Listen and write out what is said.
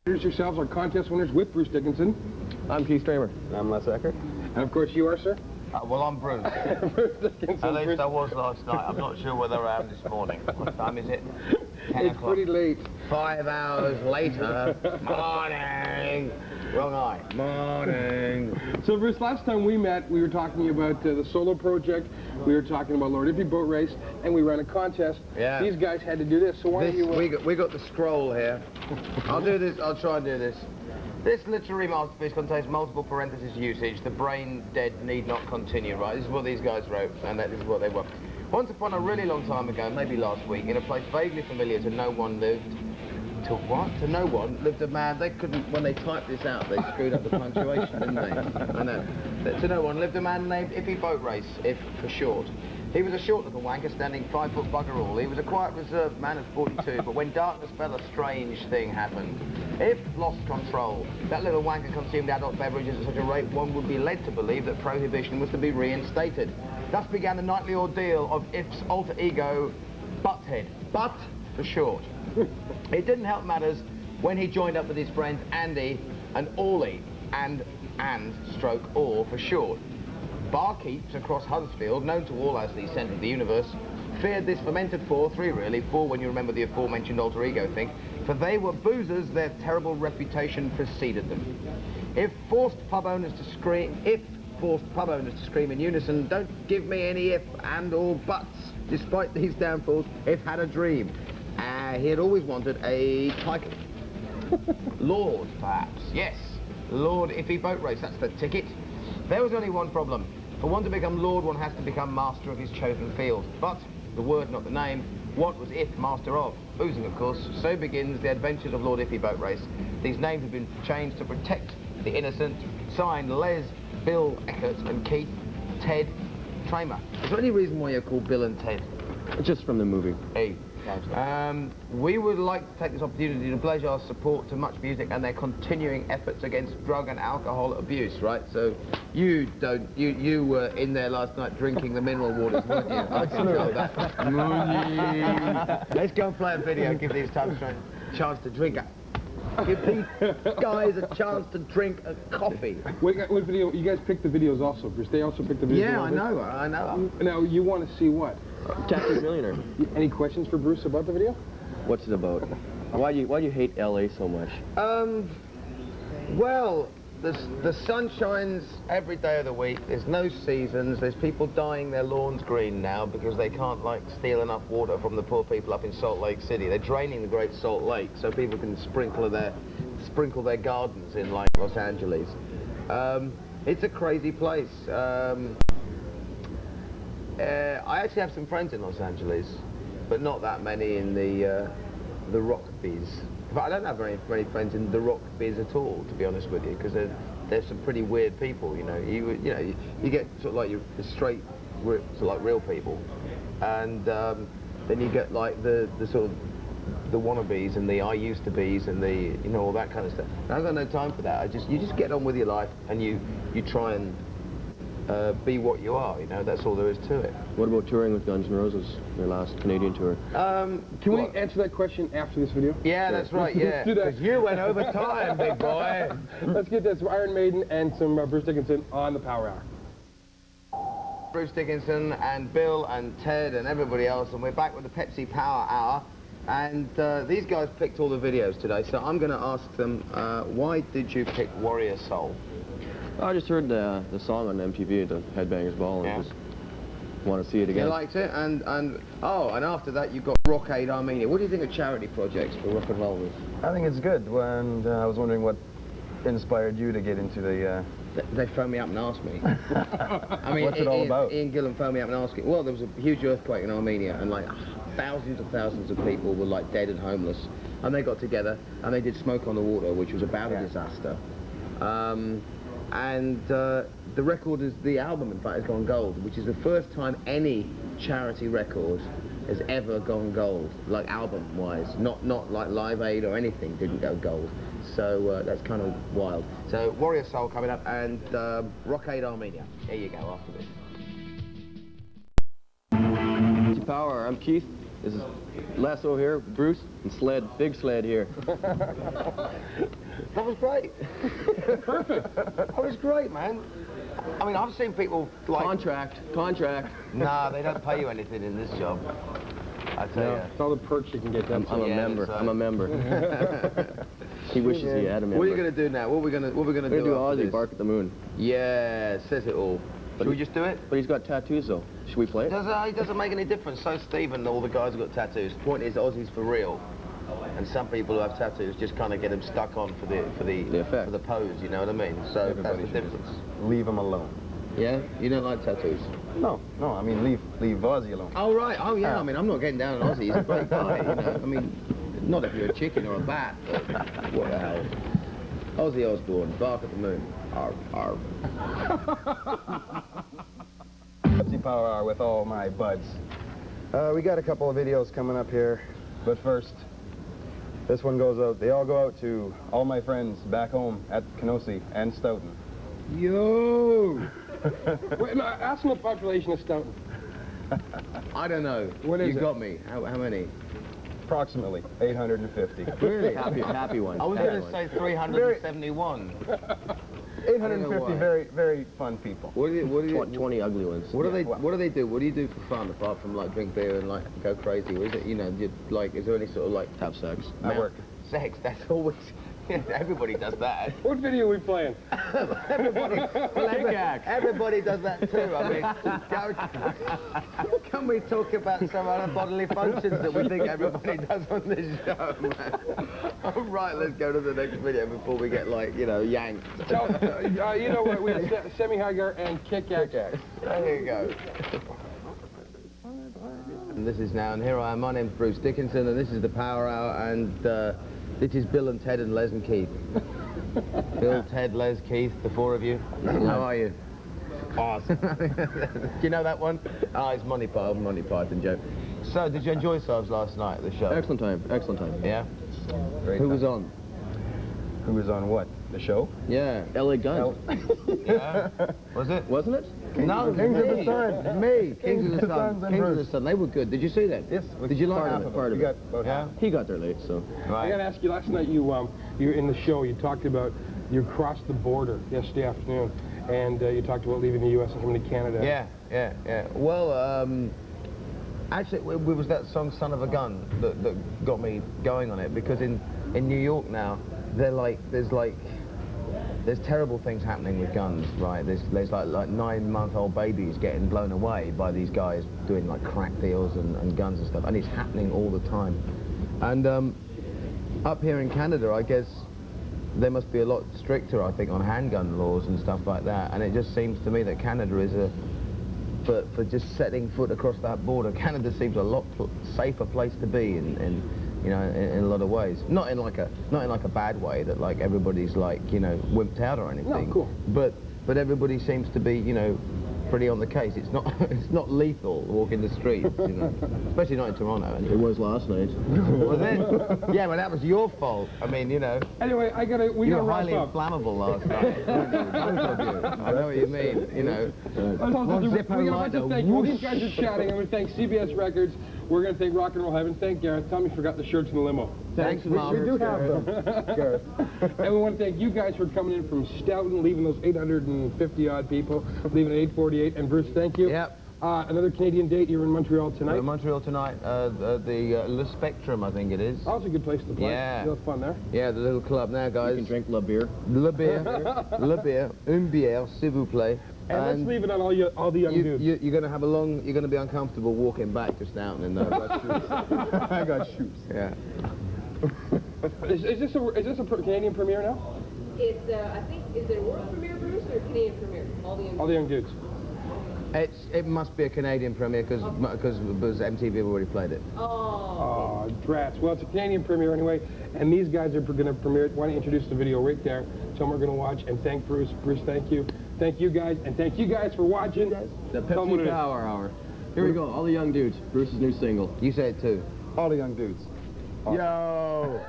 Introduce yourselves, our contest winners with Bruce Dickinson. I'm Keith Kramer. I'm Les Eckert. And of course you are, sir? Well, I'm Bruce. Bruce Dickinson. At least I was last night. I'm not sure whether I am this morning. What time is it? 10 It's o'clock. pretty late. 5 hours later. Morning. Wrong eye. Morning. So Bruce, last time we met, we were talking about the solo project. We were talking about Lord Iffy boat race, and we ran a contest. Yeah. These guys had to do this. So why don't you? We got the scroll here. I'll do this. I'll try and do this. This literary masterpiece contains multiple parentheses usage. The brain dead need not continue, right? This is what these guys wrote, and this is what they were. Once upon a really long time ago, maybe last week, in a place vaguely familiar to no one lived... To what? To no one lived a man. They couldn't... When they typed this out, they screwed up the punctuation, didn't they? I know. To no one lived a man named Iffy Boat Race, if for short. He was a short little wanker standing 5 foot bugger all. He was a quiet, reserved man of 42, but when darkness fell, a strange thing happened. If lost control, that little wanker consumed adult beverages at such a rate one would be led to believe that prohibition was to be reinstated. Thus began the nightly ordeal of If's alter ego, Butthead. Butt for short. It didn't help matters when he joined up with his friends Andy and Orly, and stroke Or for short. Barkeeps across Huddersfield, known to all as the centre of the universe, feared this fermented four when you remember the aforementioned alter ego thing, for they were boozers, their terrible reputation preceded them. If forced pub owners to scream in unison, don't give me any if and or buts, despite these downfalls, if had a dream. He had always wanted a title. Lord, perhaps. Yes, Lord Iffy Boat Race, that's the ticket. There was only one problem. For one to become Lord, one has to become master of his chosen field. But, the word not the name, what was Iff master of? Boozing, of course. So begins the adventures of Lord Iffy Boat Race. These names have been changed to protect the innocent. Signed, Les, Bill, Eckert, and Keith, Ted, Kramer. Is there any reason why you're called Bill and Ted? Just from the movie. Hey. We would like to take this opportunity to pledge our support to MuchMusic and their continuing efforts against drug and alcohol abuse, right? So you were in there last night drinking the mineral waters, weren't you? I can tell that. Let's go and play a video, give these types a chance to drink it. Give these guys a chance to drink a coffee. What video? You guys picked the videos also, Bruce. They also picked the videos. Yeah, I know. Now, you want to see what? Captain Millionaire. Any questions for Bruce about the video? What's it about? Why do you hate LA so much? Well, the sun shines every day of the week. There's no seasons. There's people dyeing their lawns green now because they can't, like, steal enough water from the poor people up in Salt Lake City. They're draining the Great Salt Lake so people can sprinkle their gardens in, like, Los Angeles. It's a crazy place. I actually have some friends in Los Angeles, but not that many in the rock biz. But I don't have very many friends in the rock biz at all, to be honest with you, because there's some pretty weird people. You know, you get sort of like your straight, sort of like real people, and then you get like the sort of the wannabes and the I used to be's and the all that kind of stuff. And I've got no time for that. You just get on with your life and you try and be what you are, that's all there is to it. What about touring with Guns N' Roses, their last Canadian tour? Can we answer that question after this video? Yeah, sure. That's right, yeah. Because you went over time, big boy. Let's get this, Iron Maiden and some Bruce Dickinson on the Power Hour. Bruce Dickinson and Bill and Ted and everybody else, and we're back with the Pepsi Power Hour. And these guys picked all the videos today, so I'm going to ask them, why did you pick Warrior Soul? I just heard the song on MTV, the Headbangers Ball, and I just want to see it again. You liked it, and after that you got Aid Armenia. What do you think of charity projects for rock and roll? I think it's good, and I was wondering what inspired you to get into the... They phoned me up and asked me. I mean, what's it all about? Ian Gillan phoned me up and asked me. Well, there was a huge earthquake in Armenia, and like thousands of people were like dead and homeless, and they got together and they did Smoke on the Water, which was about a disaster. And the record the album, in fact, has gone gold, which is the first time any charity record has ever gone gold, like album-wise, not like Live Aid or anything didn't go gold. So that's kind of wild. So Warrior Soul coming up, and Aid Armenia. Here you go after this. Pepsi Power, I'm Keith. This is lasso here, Bruce, and sled, big sled here. That was great. Perfect. That was great, man. I mean, I've seen people like... Contract. Nah, they don't pay you anything in this job. I tell you. It's all the perks you can get. I'm a member. so- I'm a member. He wishes he had a member. What are you gonna do now? What are we gonna do? We're gonna do after Ozzy, this? Bark at the Moon. Yeah, says it all. Should we just do it? But he's got tattoos though. Should we play it? It doesn't make any difference. So Stephen, all the guys have got tattoos. The point is, Ozzy's for real. And some people who have tattoos just kind of get them stuck on for the effect. for the pose. You know what I mean? So Everybody that's the should difference. Leave him alone. Yeah, you don't like tattoos. No, I mean leave Ozzy alone. Oh right. Oh yeah. I mean, I'm not getting down on Ozzy. He's a great guy. You know. I mean, not if you're a chicken or a bat. But what the hell? Ozzy Osbourne, Bark at the Moon. Arr, arr. Pepsi Power Hour with all my buds. We got a couple of videos coming up here, but first, this one goes out. They all go out to all my friends back home at Kenosee and Stoughton. Yo! Wait, no, ask them the population of Stoughton. I don't know. What is you it? got me. How many? Approximately 850. Really? Happy one. I was Happy going to one. say 371. 850 why. very, very fun people. What do you 20 ugly ones. What do they do? What do you do for fun apart from like drink beer and like go crazy? Or is it, you know, like is there any sort of like Have sex. I work. sex? That's always everybody does that. What video are we playing? Everybody does that too. I mean, can we talk about some other bodily functions that we think everybody does on this show, man? All right, let's go to the next video before we get like, you know, yanked. So, you know what? We have Semi-Hagar and Kick-Ax. There you go. And this is now, and here I am. My name's Bruce Dickinson, and this is the Power Hour, and this is Bill and Ted and Les and Keith. Bill, Ted, Les, Keith, the four of you. How are you? Awesome. Do you know that one? Ah, it's Monty Python joke. So, did you enjoy yourselves last night at the show? Excellent time. Yeah? Great Who time. was on? Who was on what? The show? Yeah. LA Guns. Yeah? Was it? Wasn't it? No, Kings of the me. Sun. Me. Kings of the Sun. Suns and Kings of the Bruce. Sun. They were good. Did you see that? Yes. Did you like part half of of it? part We of got it. about half. He got there late, so. I Right. got to ask you, last night you were in the show, you talked about you crossed the border yesterday afternoon, and you talked about leaving the U.S. and coming to Canada. Yeah. Well, actually, it was that song "Son of a Gun" that got me going on it, because in New York now, there's terrible things happening with guns, right? There's like 9-month-old babies getting blown away by these guys doing like crack deals and guns and stuff, and it's happening all the time. And up here in Canada, I guess they must be a lot stricter, I think, on handgun laws and stuff like that. And it just seems to me that Canada is for just setting foot across that border, Canada seems a lot safer place to be in you know, in a lot of ways. Not in like a bad way that like everybody's like, you know, wimped out or anything. No, cool. But everybody seems to be, you know, pretty on the case. It's not lethal walking the streets, you know, especially not in Toronto. It was last night. Was it? Yeah, but that was your fault. I mean, you know. Anyway, we You got to were wrap highly up. inflammable last night. Both of you. I know what you mean, you know. We got a bunch of thank you. Well, these guys are chatting. I'm going to thank CBS Records. We're going to thank Rock and Roll Heaven. Thank Gareth. Tell me you forgot the shirts in the limo. Thanks, Mom. We do have them. Gareth. And we want to thank you guys for coming in from Stoughton, leaving those 850-odd people, leaving at 8:48. And Bruce, thank you. Yep. Another Canadian date. You're in Montreal tonight. We're in Montreal tonight, the Le Spectrum, I think it is. Oh, it's a good place to play. Yeah. Real fun there. Yeah, the little club now, You guys. can drink La Beer. Le beer, une bière, s'il vous plaît. And let's leave it on all the young dudes. You're going to have you're going to be uncomfortable walking back to Stoughton in those. I got shoes. Yeah. Is this a Canadian premiere now? It's, I think, is it a world premiere, Bruce, or a Canadian premiere? All the Young dudes. It must be a Canadian premiere because MTV have already played it. Oh. Oh, drats. Well, it's a Canadian premiere anyway, and these guys are going to premiere it. Why don't you introduce the video right there? Tell them we're going to watch, and thank Bruce. Bruce, thank you. Thank you guys, and thank you guys for watching. The Tell 'em what it Pepsi is. Power Hour. Here we go. All the young dudes. Bruce's new single. You say it too. All the young dudes. Yo!